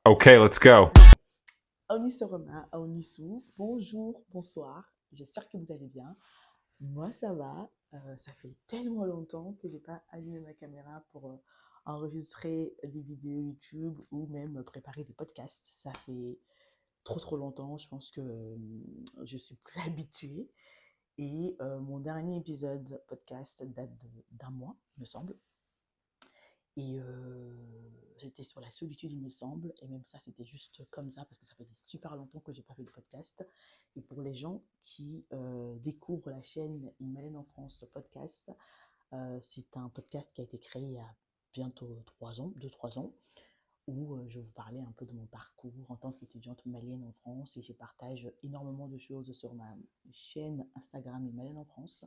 Okay, let's go. Onisoroma, Onisu, bonjour, bonsoir, j'espère que vous allez bien. Moi ça va, ça fait tellement longtemps que j'ai pas allumé ma caméra pour enregistrer des vidéos YouTube ou même préparer des podcasts. Ça fait trop longtemps, je pense que je suis plus habituée. Et mon dernier épisode podcast date d'un mois, me semble. Et j'étais sur la solitude, il me semble. Et même ça, c'était juste comme ça, parce que ça faisait super longtemps que j'ai pas fait de podcast. Et pour les gens qui découvrent la chaîne Une Malène en France podcast, c'est un podcast qui a été créé il y a bientôt 3 ans, 2-3 ans, où je vous parlais un peu de mon parcours en tant qu'étudiante malienne en France. Et je partage énormément de choses sur ma chaîne Instagram Une Malène en France.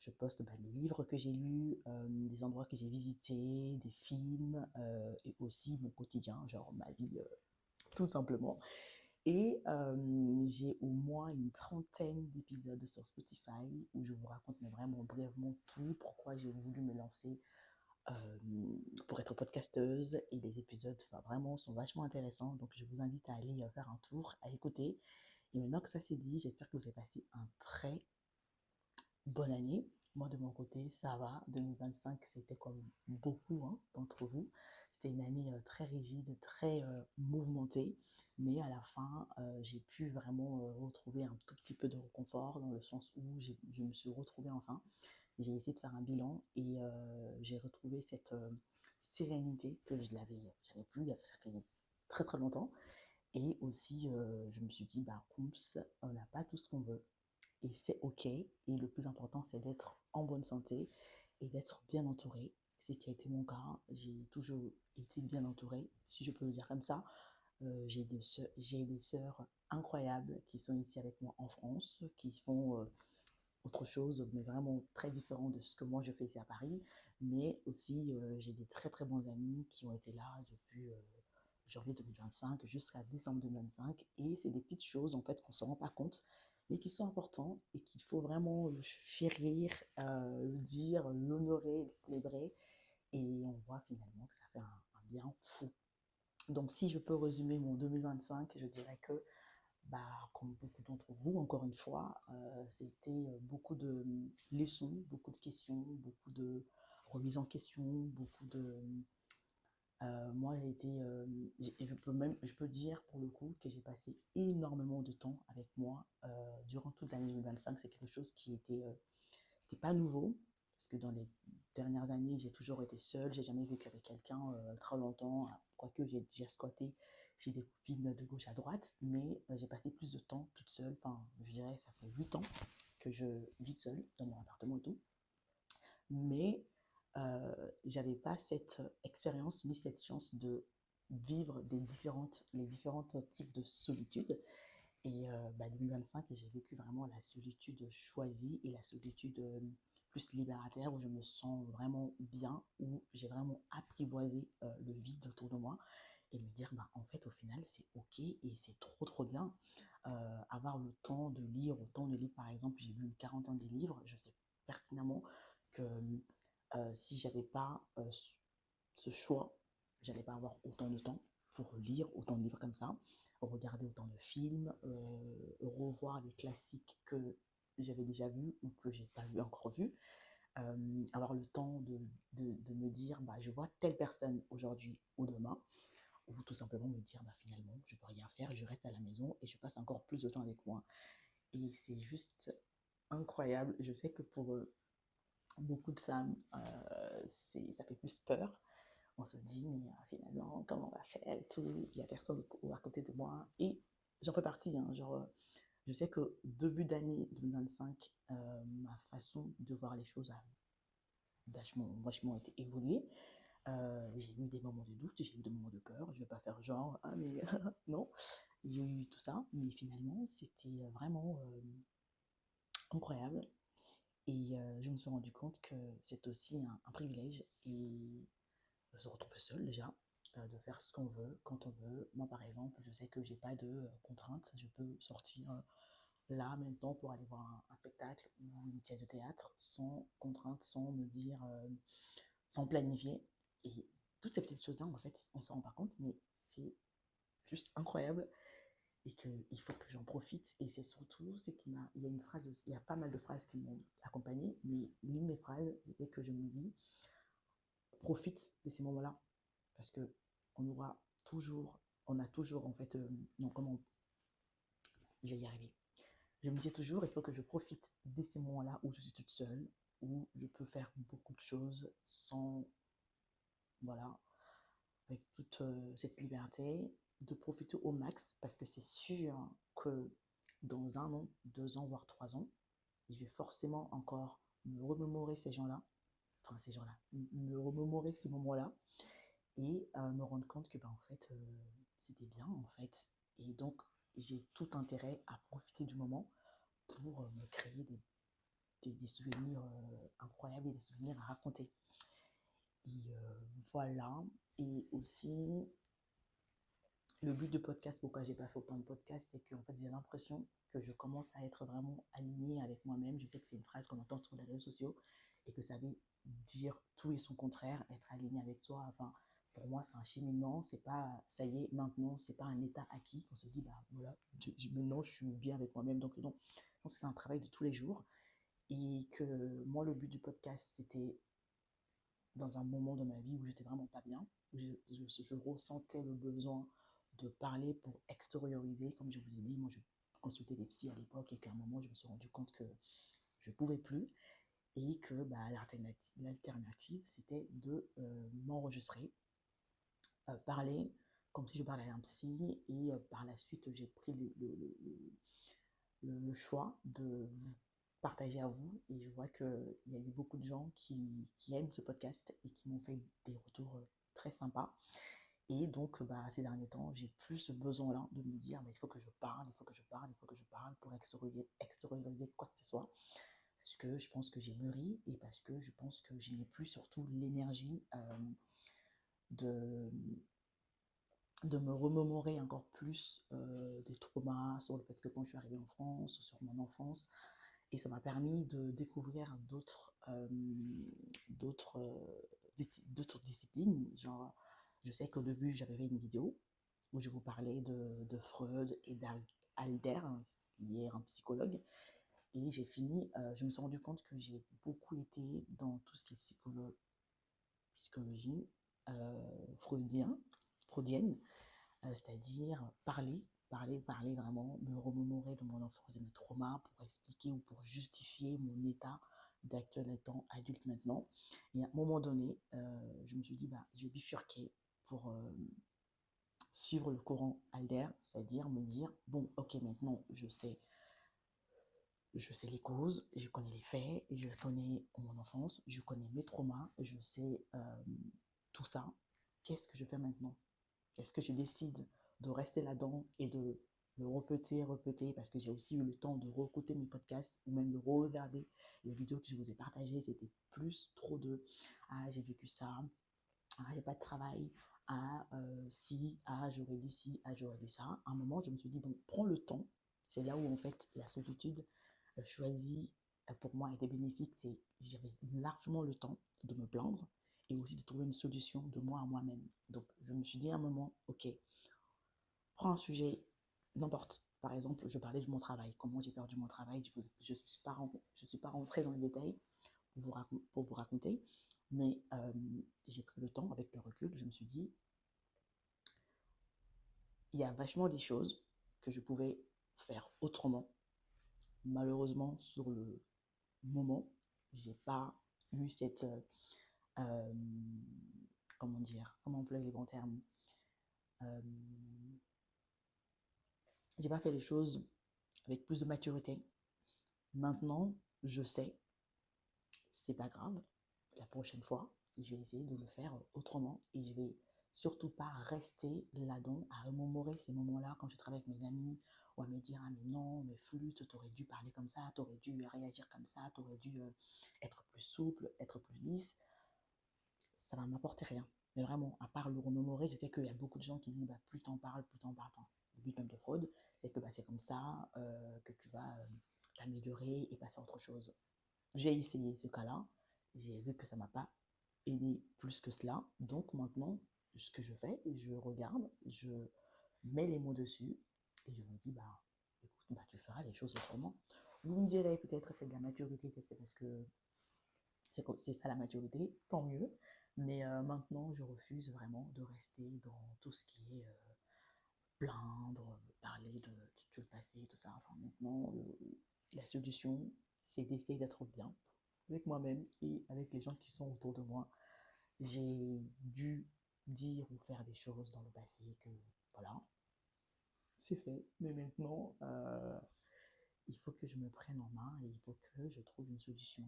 Je poste des livres que j'ai lus, des endroits que j'ai visités, des films et aussi mon quotidien, genre ma vie tout simplement. Et j'ai au moins une trentaine d'épisodes sur Spotify où je vous raconte mais vraiment brièvement tout, pourquoi j'ai voulu me lancer euh, pour être podcasteuse. Et les épisodes vraiment sont vachement intéressants, donc je vous invite à aller faire un tour, à écouter. Et maintenant que ça c'est dit, j'espère que vous avez passé un très bonne année. Moi, de mon côté, ça va. 2025, c'était comme beaucoup d'entre vous. C'était une année très rigide, très mouvementée. Mais à la fin, j'ai pu vraiment retrouver un tout petit peu de réconfort dans le sens où je me suis retrouvée enfin. J'ai essayé de faire un bilan et j'ai retrouvé cette sérénité que j'avais plus, ça fait très longtemps. Et aussi, je me suis dit, bah, oups, on n'a pas tout ce qu'on veut et c'est OK. Et le plus important, c'est d'être en bonne santé et d'être bien entouré. C'est ce qui a été mon cas. J'ai toujours été bien entourée, si je peux le dire comme ça. J'ai des sœurs incroyables qui sont ici avec moi en France, qui font autre chose, mais vraiment très différent de ce que moi je fais ici à Paris. Mais aussi, j'ai des très bons amis qui ont été là depuis janvier 2025 jusqu'à décembre 2025. Et c'est des petites choses en fait qu'on ne se rend pas compte, mais qui sont importantes et qu'il faut vraiment le chérir, le dire, l'honorer, le célébrer. Et on voit finalement que ça fait un bien fou. Donc si je peux résumer mon 2025, je dirais que bah, comme beaucoup d'entre vous, encore une fois, c'était beaucoup de leçons, beaucoup de questions, beaucoup de remises en question, beaucoup de... moi, j'ai été, je peux dire pour le coup que j'ai passé énormément de temps avec moi durant toute l'année 2025. C'est quelque chose qui était, c'était pas nouveau parce que dans les dernières années, j'ai toujours été seule. J'ai jamais vécu avec quelqu'un très longtemps, quoique j'ai déjà squatté chez des copines de gauche à droite, mais j'ai passé plus de temps toute seule. Enfin, je dirais, ça fait 8 ans que je vis seule dans mon appartement et tout. Mais j'avais pas cette expérience ni cette chance de vivre les différents types de solitude. Et 2025, j'ai vécu vraiment la solitude choisie et la solitude plus libérateur, où je me sens vraiment bien, où j'ai vraiment apprivoisé le vide autour de moi et me dire, bah, en fait, au final, c'est OK et c'est trop bien. Avoir le temps de lire autant de livres, par exemple, j'ai lu une quarantaine de livres, je sais pertinemment que si j'avais pas ce choix, j'allais pas avoir autant de temps pour lire autant de livres comme ça, regarder autant de films, revoir des classiques que j'avais déjà vus ou que j'ai pas vu encore vus, avoir le temps de me dire bah, je vois telle personne aujourd'hui ou demain, ou tout simplement me dire bah, finalement je ne veux rien faire, je reste à la maison et je passe encore plus de temps avec moi. Et c'est juste incroyable. Je sais que pour beaucoup de femmes, ça fait plus peur. On se dit, mais finalement, comment on va faire et tout, il n'y a personne à côté de moi. Et j'en fais partie, hein, genre, je sais que début d'année 2025, ma façon de voir les choses a vachement été évoluée. J'ai eu des moments de doute, j'ai eu des moments de peur, je ne vais pas faire genre, ah mais non, il y a eu tout ça, mais finalement, c'était vraiment incroyable. Et je me suis rendu compte que c'est aussi un privilège et de se retrouver seul déjà, de faire ce qu'on veut, quand on veut. Moi, par exemple, je sais que j'ai pas de contraintes. Je peux sortir là, maintenant, pour aller voir un spectacle ou une pièce de théâtre sans contrainte, sans me dire, sans planifier. Et toutes ces petites choses-là, en fait, on ne s'en rend pas compte, mais c'est juste incroyable et qu'il faut que j'en profite. Et c'est surtout, il y a une phrase aussi, il y a pas mal de phrases qui m'ont accompagnée, mais l'une des phrases, c'était que je me dis, profite de ces moments-là, parce que on aura toujours, on a toujours en fait, non, comment, je vais y arriver. Je me dis toujours, il faut que je profite de ces moments-là où je suis toute seule, où je peux faire beaucoup de choses sans, voilà, avec toute cette liberté, de profiter au max, parce que c'est sûr que dans 1 an, 2 ans, voire 3 ans, je vais forcément encore me remémorer ces gens-là, enfin ces gens-là, me remémorer ce moment-là, et me rendre compte que, ben, en fait, c'était bien, en fait. Et donc, j'ai tout intérêt à profiter du moment pour me créer des souvenirs incroyables et des souvenirs à raconter. Et voilà. Et aussi, le but du podcast, pourquoi j'ai pas fait autant de podcasts, c'est qu'en fait, j'ai l'impression que je commence à être vraiment alignée avec moi-même. Je sais que c'est une phrase qu'on entend sur les réseaux sociaux et que ça veut dire tout et son contraire, être aligné avec soi. Enfin, pour moi, c'est un cheminement. C'est pas, ça y est, maintenant, c'est pas un état acquis qu'on se dit, bah voilà, maintenant, je suis bien avec moi-même. Donc, non, c'est un travail de tous les jours. Et que moi, le but du podcast, c'était dans un moment de ma vie où j'étais vraiment pas bien, où je ressentais le besoin de parler pour extérioriser. Comme je vous ai dit, moi, je consultais des psys à l'époque et qu'à un moment, je me suis rendu compte que je ne pouvais plus et que bah, l'alternative, c'était de m'enregistrer, parler comme si je parlais à un psy et par la suite, j'ai pris le choix de vous partager à vous et je vois qu'il y a eu beaucoup de gens qui aiment ce podcast et qui m'ont fait des retours très sympas. Et donc, bah, ces derniers temps, j'ai plus ce besoin-là de me dire, bah, il faut que je parle, il faut que je parle, il faut que je parle pour extérioriser quoi que ce soit. Parce que je pense que j'ai mûri et parce que je pense que je n'ai plus surtout l'énergie de, de me remémorer encore plus des traumas, sur le fait que quand je suis arrivée en France, sur mon enfance, et ça m'a permis de découvrir d'autres, d'autres disciplines. Genre, je sais qu'au début, j'avais fait une vidéo où je vous parlais de Freud et d'Alder, qui est un psychologue. Et j'ai fini, je me suis rendu compte que j'ai beaucoup été dans tout ce qui est psychologie freudienne, c'est-à-dire parler vraiment, me remémorer de mon enfance, de mes traumas pour expliquer ou pour justifier mon état d'actuel étant adulte maintenant. Et à un moment donné, je me suis dit, bah, je vais bifurquer pour suivre le courant Alder, c'est-à-dire me dire, bon, ok, maintenant, je sais les causes, je connais les faits, je connais mon enfance, je connais mes traumas, je sais tout ça. Qu'est-ce que je fais maintenant? Est-ce que je décide de rester là-dedans et de le répéter, parce que j'ai aussi eu le temps de réécouter mes podcasts ou même de regarder les vidéos que je vous ai partagées, c'était plus trop de ah j'ai vécu ça, ah j'ai pas de travail, ah si, ah j'aurais dû ci, ah j'aurais dû ça. À un moment je me suis dit bon prends le temps, c'est là où en fait la solitude choisie pour moi était bénéfique, c'est j'avais largement le temps de me plaindre et aussi de trouver une solution de moi à moi-même. Donc je me suis dit à un moment, ok, prends un sujet, n'importe. Par exemple, je parlais de mon travail, comment j'ai perdu mon travail. Je suis pas rentrée dans les détails pour vous raconter, mais j'ai pris le temps, avec le recul, je me suis dit, il y a vachement des choses que je pouvais faire autrement. Malheureusement, sur le moment, j'ai pas eu cette, euh, comment dire, comment employer les bons termes, euh, j'ai pas fait les choses avec plus de maturité. Maintenant, je sais, c'est pas grave. La prochaine fois, je vais essayer de le faire autrement et je vais surtout pas rester là-dedans à remémorer ces moments-là quand je travaille avec mes amis ou à me dire ah mais non, mais flûte, t'aurais dû parler comme ça, t'aurais dû réagir comme ça, t'aurais dû être plus souple, être plus lisse. Ça va m'apporter rien. Mais vraiment, à part le remémorer, je sais qu'il y a beaucoup de gens qui disent bah, plus t'en parles, plus t'en parles. Enfin, le but même de Freud, c'est que bah, c'est comme ça que tu vas t'améliorer et passer à autre chose. J'ai essayé ce cas-là, j'ai vu que ça m'a pas aidé plus que cela. Donc maintenant, ce que je fais, je regarde, mets les mots dessus et je me dis, bah, écoute, bah, tu feras les choses autrement. Vous me direz peut-être c'est de la maturité, peut-être c'est parce que c'est ça la maturité, tant mieux. Mais maintenant, je refuse vraiment de rester dans tout ce qui est plaindre, parler de tout le passé, tout ça. Enfin, maintenant, la solution, c'est d'essayer d'être bien avec moi-même et avec les gens qui sont autour de moi. J'ai dû dire ou faire des choses dans le passé que, voilà, c'est fait. Mais maintenant, il faut que je me prenne en main et il faut que je trouve une solution.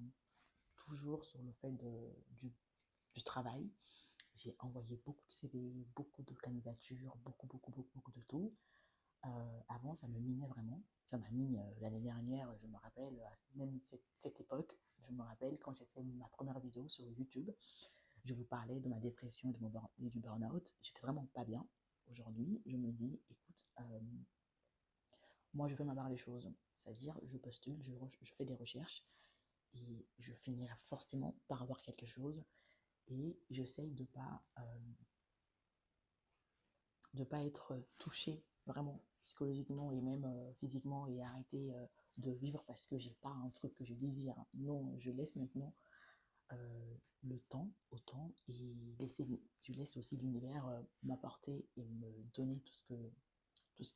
Toujours sur le fait du travail. J'ai envoyé beaucoup de CV, beaucoup de candidatures, beaucoup de tout. Avant, ça me minait vraiment. Ça m'a mis l'année dernière, je me rappelle, à même cette époque, je me rappelle quand j'ai fait ma première vidéo sur YouTube, je vous parlais de ma dépression et du burn-out. J'étais vraiment pas bien. Aujourd'hui, je me dis, écoute, moi je fais ma part des choses. C'est-à-dire, je postule, je fais des recherches et je finirai forcément par avoir quelque chose. Et j'essaye de pas être touchée vraiment psychologiquement et même physiquement et arrêter de vivre parce que j'ai pas un truc que je désire. Non, je laisse maintenant le temps au temps et je laisse aussi l'univers m'apporter et me donner tout ce que me, tout ce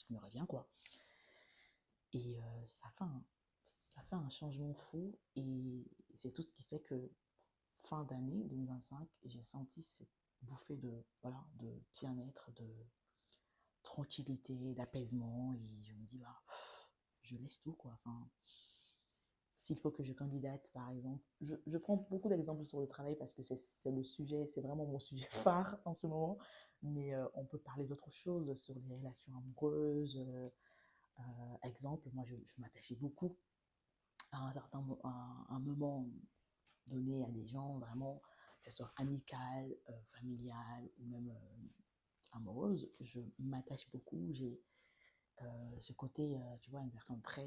qui me revient quoi. Et ça fait un changement fou et c'est tout ce qui fait que fin d'année 2025, j'ai senti cette bouffée de, voilà, de bien-être, de tranquillité, d'apaisement. Et je me dis, bah, je laisse tout, quoi. Enfin, s'il faut que je candidate, par exemple, je prends beaucoup d'exemples sur le travail parce que c'est le sujet, c'est vraiment mon sujet phare en ce moment. Mais on peut parler d'autres choses, sur les relations amoureuses. Exemple, moi, je m'attachais beaucoup à un moment donné à des gens vraiment, que ce soit amical, familial ou même amoureuse, je m'attache beaucoup. J'ai ce côté, tu vois, une personne très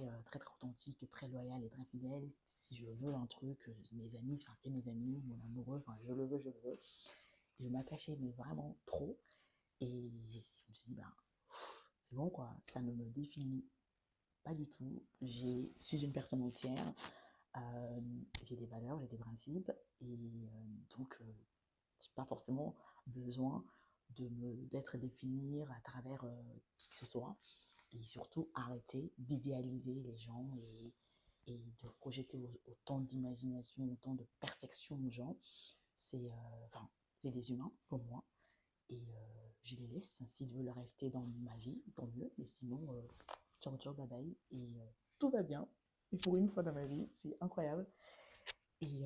authentique et très loyale et très fidèle. Si je veux un truc, mes amis, enfin, c'est mes amis, mon amoureux, enfin, je le veux, je le veux. Et je m'attachais, mais vraiment trop. Et je me suis dit, ben, c'est bon, quoi, ça ne me définit pas du tout. Je suis une personne entière. Euh, j'ai des valeurs, j'ai des principes, et donc j'ai pas forcément besoin d'être définir à travers qui que ce soit, et surtout arrêter d'idéaliser les gens et de projeter autant d'imagination, autant de perfection aux gens. C'est enfin, c'est des humains comme moi, et je les laisse. S'ils veulent rester dans ma vie, tant mieux, mais sinon, ciao ciao, bye bye, et tout va bien. Et pour une fois dans ma vie, c'est incroyable. Et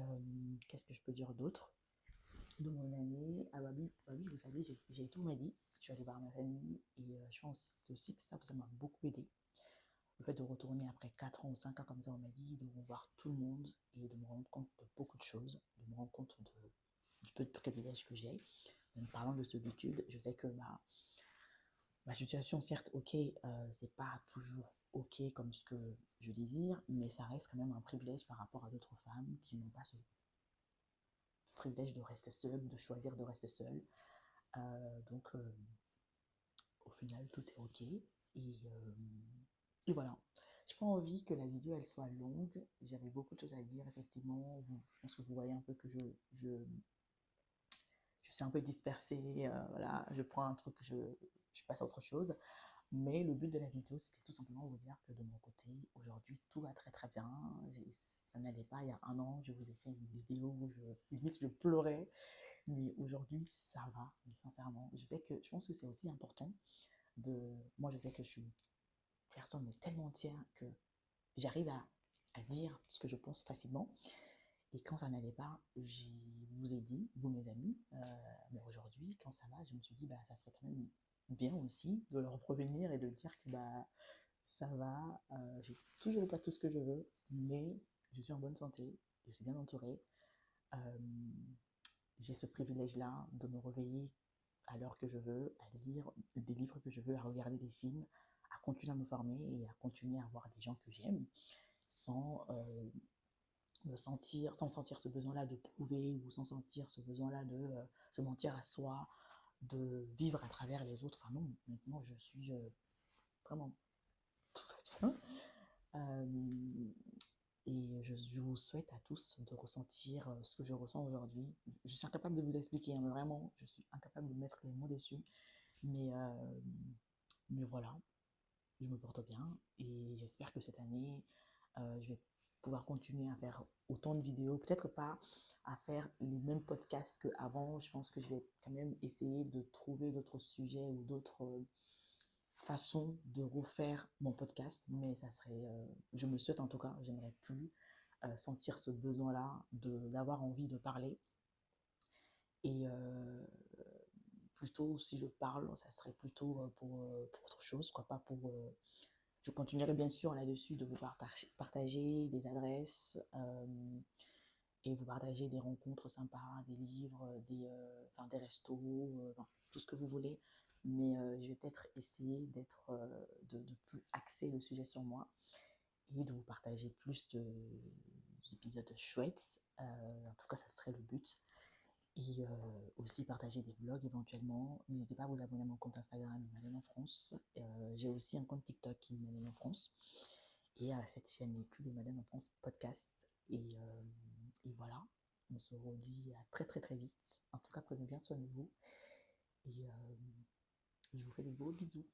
qu'est-ce que je peux dire d'autre de mon année? Ah bah oui, vous savez, j'ai tout ma vie. Je suis allée voir ma famille et je pense aussi que ça m'a beaucoup aidé. Le fait de retourner après 4 ans ou 5 ans comme ça dans ma vie, de voir tout le monde et de me rendre compte de beaucoup de choses, de me rendre compte du peu de privilèges que j'ai. En parlant de solitude, je sais que ma situation, certes, ok, c'est pas toujours ok comme ce que je désire, mais ça reste quand même un privilège par rapport à d'autres femmes qui n'ont pas ce privilège de rester seule, de choisir de rester seule. Donc, au final, tout est ok. Et voilà. J'ai pas envie que la vidéo elle soit longue. J'avais beaucoup de choses à dire, effectivement. Je pense que vous voyez un peu que je suis un peu dispersée. Voilà, je prends un truc, je passe à autre chose. Mais le but de la vidéo, c'était tout simplement vous dire que de mon côté, aujourd'hui, tout va très bien. Ça n'allait pas il y a un an. Je vous ai fait une vidéo où limite, je pleurais. Mais aujourd'hui, ça va, mais sincèrement. Je pense que c'est aussi important moi, je sais que je suis une personne tellement entière que j'arrive à dire ce que je pense facilement. Et quand ça n'allait pas, je vous ai dit, vous mes amis, mais aujourd'hui, quand ça va, je me suis dit, bah, ça serait quand même bien aussi de leur prévenir et de dire que bah, ça va, j'ai toujours pas tout ce que je veux, mais je suis en bonne santé, je suis bien entourée. Euh, j'ai ce privilège-là de me réveiller à l'heure que je veux, à lire des livres que je veux, à regarder des films, à continuer à me former et à continuer à voir des gens que j'aime sans sans sentir ce besoin-là de prouver ou sans sentir ce besoin-là de se mentir à soi, de vivre à travers les autres. Enfin non, maintenant je suis vraiment tout va bien. Euh, et je vous souhaite à tous de ressentir ce que je ressens aujourd'hui. Je suis incapable de vous expliquer, hein, mais vraiment, je suis incapable de mettre les mots dessus. Mais, euh, mais voilà, je me porte bien et j'espère que cette année, je vais pouvoir continuer à faire autant de vidéos. Peut-être pas à faire les mêmes podcasts qu'avant. Je pense que je vais quand même essayer de trouver d'autres sujets ou d'autres façons de refaire mon podcast. Mais ça serait, je me souhaite en tout cas, j'aimerais plus sentir ce besoin-là d'avoir envie de parler. Et plutôt, si je parle, ça serait plutôt pour autre chose, quoi, pas pour je continuerai bien sûr là-dessus de vous partager des adresses et vous partager des rencontres sympas, des livres, enfin, des restos, enfin, tout ce que vous voulez. Mais je vais peut-être essayer de plus axer le sujet sur moi et de vous partager plus d'épisodes chouettes. En tout cas, ça serait le but. Et aussi partager des vlogs éventuellement. N'hésitez pas à vous abonner à mon compte Instagram Madeleine en France. J'ai aussi un compte TikTok qui est Madeleine en France. Et à cette chaîne YouTube Madeleine en France podcast. Et voilà, on se redit à très très très vite. En tout cas, prenez bien soin de vous. Et je vous fais de gros bisous.